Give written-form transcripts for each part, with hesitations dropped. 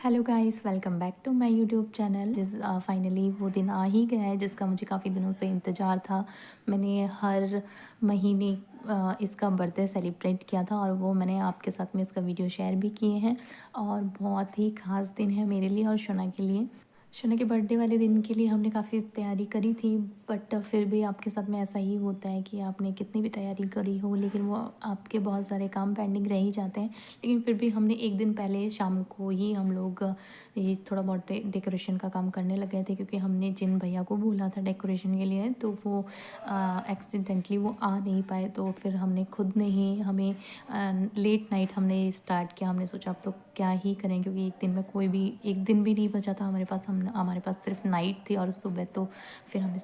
Hello guys, welcome back to my YouTube channel. Finally वो दिन आ ही गया है जिसका मुझे काफ़ी दिनों से इंतज़ार था। मैंने हर महीने इसका बर्थडे सेलिब्रेट किया था और वो मैंने आपके साथ में इसका वीडियो शेयर भी किए हैं। और बहुत ही ख़ास दिन है मेरे लिए और शोना के लिए। शोना के बर्थडे वाले दिन के लिए हमने काफ़ी तैयारी करी थी, बट फिर भी आपके साथ में ऐसा ही होता है कि आपने कितनी भी तैयारी करी हो लेकिन वो आपके बहुत सारे काम पेंडिंग रह ही जाते हैं। लेकिन फिर भी हमने एक दिन पहले शाम को ही हम लोग ये थोड़ा बहुत डेकोरेशन का काम करने लग गए थे, क्योंकि हमने जिन भैया को बोला था डेकोरेशन के लिए तो वो एक्सीडेंटली वो आ नहीं पाए। तो फिर हमने खुद ने ही हमें लेट नाइट हमने स्टार्ट किया। हमने सोचा अब तो क्या ही करें, क्योंकि एक दिन में कोई भी एक दिन भी नहीं बचा था हमारे पास। हमारे पास सिर्फ नाइट थी और सुबह तो फिर हमें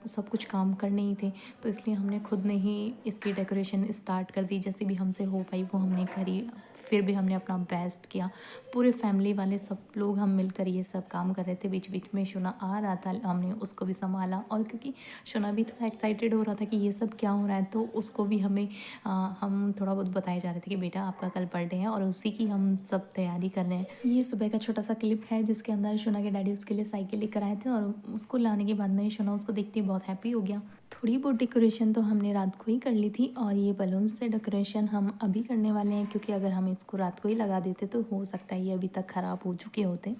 सब कुछ काम करने ही थे। तो इसलिए हमने खुद ने ही इसकी डेकोरेशन स्टार्ट कर दी। जैसे भी हमसे हो पाई वो हमने करी। फिर भी हमने अपना बेस्ट किया। पूरे फैमिली वाले सब लोग हम मिलकर ये सब काम कर रहे थे। बीच बीच में शोना आ रहा था, हमने उसको भी संभाला। और क्योंकि शोना भी थोड़ा एक्साइटेड हो रहा था कि ये सब क्या हो रहा है, तो उसको भी हम थोड़ा बहुत बताए जा रहे थे कि बेटा आपका कल बर्थडे है और उसी की हम सब तैयारी कर रहे हैं। ये सुबह का छोटा सा क्लिप है जिसके अंदर शोना के डैडी उसके लिए साइकिल लेकर आए थे और उसको लाने के बाद में शोना उसको देखते ही बहुत हैप्पी हो गया। थोड़ी बहुत डेकोरेशन तो हमने रात को ही कर ली थी और ये बलून से डेकोरेशन हम अभी करने वाले हैं, क्योंकि अगर हम इसको रात को ही लगा देते तो हो सकता है ये अभी तक ख़राब हो चुके होते।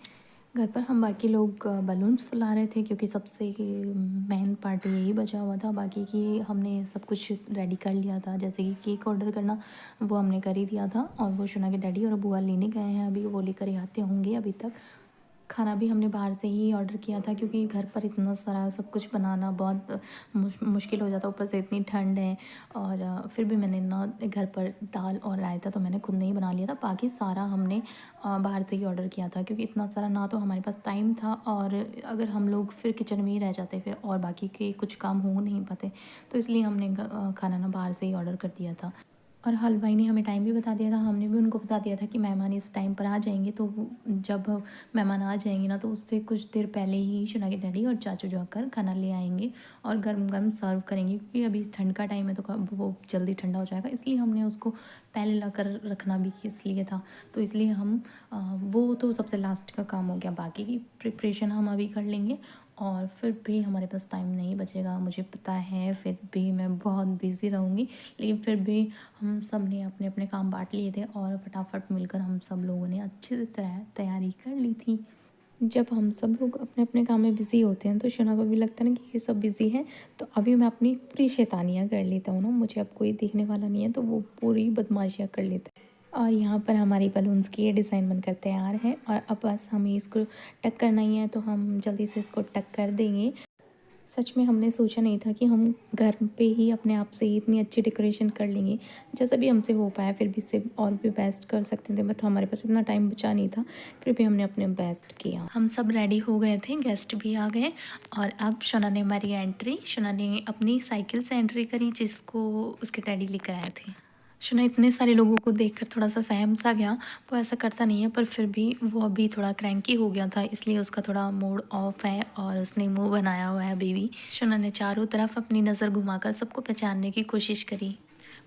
घर पर हम बाकी लोग बलून्स फुला रहे थे, क्योंकि सबसे मेन पार्ट यही बचा हुआ था। बाकी की हमने सब कुछ रेडी कर लिया था। जैसे कि केक ऑर्डर करना वो हमने कर ही दिया था और वो शोना के डैडी और बुआ लेने गए हैं, अभी वो लेकर ही आते होंगे अभी तक। खाना भी हमने बाहर से ही ऑर्डर किया था, क्योंकि घर पर इतना सारा सब कुछ बनाना बहुत मुश्किल हो जाता। ऊपर से इतनी ठंड है। और फिर भी मैंने ना घर पर दाल और रायता तो मैंने खुद नहीं बना लिया था। बाकी सारा हमने बाहर से ही ऑर्डर किया था, क्योंकि इतना सारा ना तो हमारे पास टाइम था और अगर हम लोग फिर किचन में ही रह जाते फिर और बाकी के कुछ काम हो नहीं पाते। तो इसलिए हमने खाना ना बाहर से ही ऑर्डर कर दिया था। और हलवाई ने हमें टाइम भी बता दिया था। हमने भी उनको बता दिया था कि मेहमान इस टाइम पर आ जाएंगे। तो जब मेहमान आ जाएंगे ना तो उससे कुछ देर पहले ही शोना के डैडी और चाचू जो आकर खाना ले आएंगे और गर्म गर्म सर्व करेंगे, क्योंकि अभी ठंड का टाइम है तो वो जल्दी ठंडा हो जाएगा। इसलिए हमने उसको पहले ला कर रखना भी इसलिए था। तो इसलिए वो तो सबसे लास्ट का काम हो गया। बाकी की प्रिपरेशन हम अभी कर लेंगे। और फिर भी हमारे पास टाइम नहीं बचेगा, मुझे पता है। फिर भी मैं बहुत बिज़ी रहूँगी, लेकिन फिर भी हम सब ने अपने अपने काम बांट लिए थे और फटाफट मिलकर हम सब लोगों ने अच्छी तरह तैयारी कर ली थी। जब हम सब लोग अपने अपने काम में बिज़ी होते हैं तो शोना को भी लगता है ना कि ये सब बिज़ी हैं, तो अभी मैं अपनी पूरी शैतानियाँ कर लेता हूँ ना। मुझे अब कोई देखने वाला नहीं है तो वो पूरी बदमाशियाँ कर लेता है। और यहाँ पर हमारी बलून्स की ये डिज़ाइन बनकर तैयार है और अब बस हमें इसको टक करना ही है, तो हम जल्दी से इसको टक कर देंगे। सच में हमने सोचा नहीं था कि हम घर पे ही अपने आप से ही इतनी अच्छी डेकोरेशन कर लेंगे। जैसा भी हमसे हो पाया, फिर भी इससे और भी बेस्ट कर सकते थे, बट हमारे पास इतना टाइम बचा नहीं था। फिर भी हमने अपने बेस्ट किया। हम सब रेडी हो गए थे, गेस्ट भी आ गए और अब शोना ने हमारी एंट्री, शोना ने अपनी साइकिल से एंट्री करी जिसको उसके डैडी लेकर आए थे। शोना इतने सारे लोगों को देखकर थोड़ा-सा सहम सा गया। वो ऐसा करता नहीं है, पर फिर भी वो अभी थोड़ा क्रैंकी हो गया था, इसलिए उसका थोड़ा मूड ऑफ है और उसने मुँह बनाया हुआ है अभी भी। शोना ने चारों तरफ अपनी नज़र घुमाकर सबको पहचानने की कोशिश करी।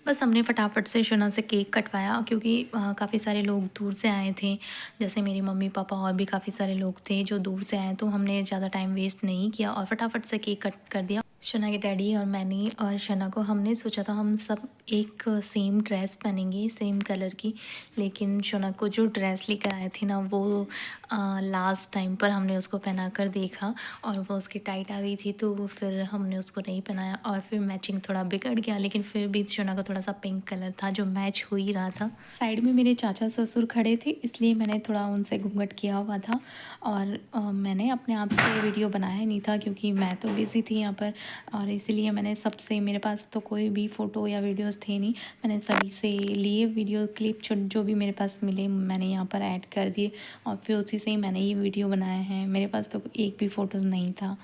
बस हमने फटाफट से शोना से केक कटवाया, क्योंकि काफ़ी सारे लोग दूर से आए थे। जैसे मेरी मम्मी-पापा और भी काफ़ी सारे लोग थे जो दूर से आए, तो हमने ज़्यादा टाइम वेस्ट नहीं किया और फटाफट से केक कट कर दिया। शोना के डैडी और मैंने और शोना को हमने सोचा था हम सब एक सेम ड्रेस पहनेंगे, सेम कलर की। लेकिन शोना को जो ड्रेस लेकर आए थे ना वो लास्ट टाइम पर हमने उसको पहना कर देखा और वो उसकी टाइट आ गई थी, तो वो फिर हमने उसको नहीं पहनाया और फिर मैचिंग थोड़ा बिगड़ गया। लेकिन फिर भी शोना का थोड़ा सा पिंक कलर था जो मैच हो ही रहा था। साइड में मेरे चाचा ससुर खड़े थे, इसलिए मैंने थोड़ा उनसे घूंघट किया हुआ था। और मैंने अपने आप से वीडियो बनाया नहीं था, क्योंकि मैं तो बिज़ी थी यहाँ पर। और इसीलिए मैंने सबसे, मेरे पास तो कोई भी फ़ोटो या वीडियोस थे नहीं, मैंने सभी से लिए वीडियो क्लिप जो भी मेरे पास मिले मैंने यहाँ पर ऐड कर दिए और फिर उसी से ही मैंने ये वीडियो बनाया है। मेरे पास तो एक भी फ़ोटोज़ नहीं था।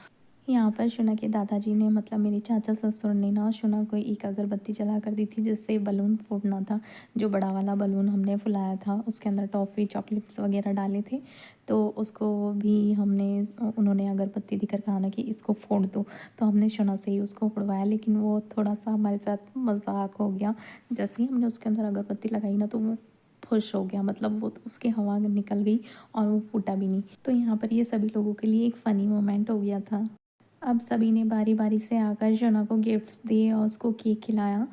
यहाँ पर शोना के दादाजी ने, मतलब मेरे चाचा ससुर ने ना शोना को एक अगरबत्ती जला कर दी थी जिससे बलून फूटना था। जो बड़ा वाला बलून हमने फुलाया था उसके अंदर टॉफ़ी चॉकलेट्स वगैरह डाले थे, तो उसको भी हमने, उन्होंने अगरबत्ती देकर कहा ना कि इसको फोड़ दो, तो हमने शोना से ही उसको फोड़वाया। लेकिन वो थोड़ा सा हमारे साथ मजाक हो गया। जैसे ही हमने उसके अंदर अगरबत्ती लगाई ना तो वो खुश हो गया, मतलब वो तो उसकी हवा निकल गई और वो फूटा भी नहीं। तो यहाँ पर ये सभी लोगों के लिए एक फ़नी मोमेंट हो गया था। अब सभी ने बारी-बारी से आकर शोना को गिफ्ट्स दिए और उसको केक खिलाया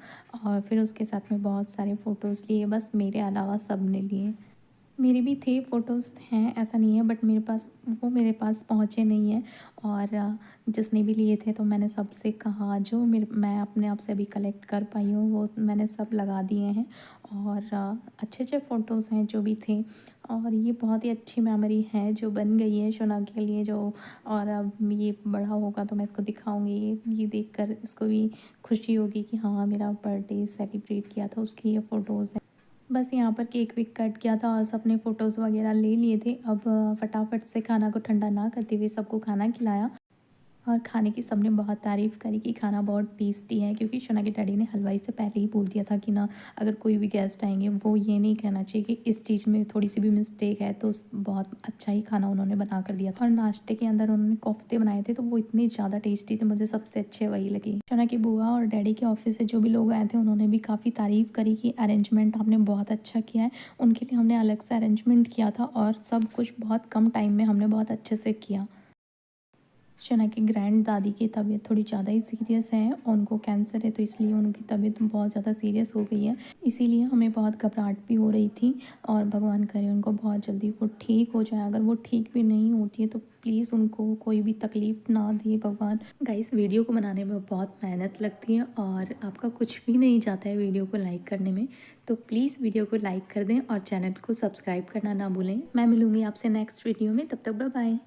और फिर उसके साथ में बहुत सारे फ़ोटोज़ लिए, बस मेरे अलावा सब ने लिए। मेरे भी थे फ़ोटोज़ हैं, ऐसा नहीं है, बट मेरे पास पहुँचे नहीं हैं। और जिसने भी लिए थे तो मैंने सबसे कहा जो मेरे मैं अपने आप से अभी कलेक्ट कर पाई हूँ वो मैंने सब लगा दिए हैं। और अच्छे-अच्छे फ़ोटोज़ हैं जो भी थे और ये बहुत ही अच्छी मेमोरी है जो बन गई है शोना के लिए जो। और अब ये बड़ा होगा तो मैं इसको दिखाऊँगी, ये देखकर इसको भी खुशी होगी कि हाँ, मेरा बर्थडे सेलिब्रेट किया था, उसकी ये फ़ोटोज़ हैं। बस यहाँ पर केक वेक कट किया था और सबने फ़ोटोज़ वगैरह ले लिए थे। अब फटाफट से खाना को ठंडा ना करते हुए सबको खाना खिलाया और खाने की सबने बहुत तारीफ़ करी कि खाना बहुत टेस्टी है, क्योंकि शोना के डैडी ने हलवाई से पहले ही बोल दिया था कि ना, अगर कोई भी गेस्ट आएँगे वो ये नहीं कहना चाहिए कि इस चीज़ में थोड़ी-सी भी मिस्टेक है। तो बहुत अच्छा ही खाना उन्होंने बना कर दिया था और नाश्ते के अंदर उन्होंने कोफ्ते बनाए थे तो वो इतने ज़्यादा टेस्टी थे, मुझे सबसे अच्छे वही लगे। शोना की बुआ और डैडी के ऑफ़िस से जो भी लोग आए थे उन्होंने भी काफ़ी तारीफ़ करी कि अरेंजमेंट आपने बहुत अच्छा किया है। उनके लिए हमने अलग से अरेंजमेंट किया था और सब कुछ बहुत कम टाइम में हमने बहुत अच्छे से किया। शना की ग्रैंड दादी की तबीयत थोड़ी ज़्यादा ही सीरियस है, उनको कैंसर है तो इसलिए उनकी तबीयत बहुत ज़्यादा सीरियस हो गई है। इसीलिए हमें बहुत घबराहट भी हो रही थी और भगवान करे उनको बहुत जल्दी वो ठीक हो जाए। अगर वो ठीक भी नहीं होती है तो प्लीज़ उनको कोई भी तकलीफ़ ना दे भगवान। गाइस, वीडियो को बनाने में बहुत मेहनत लगती है और आपका कुछ भी नहीं जाता है वीडियो को लाइक करने में। तो प्लीज़ वीडियो को लाइक कर दें और चैनल को सब्सक्राइब करना ना भूलें। मैं मिलूँगी आपसे नेक्स्ट वीडियो में, तब तक बाय बाय।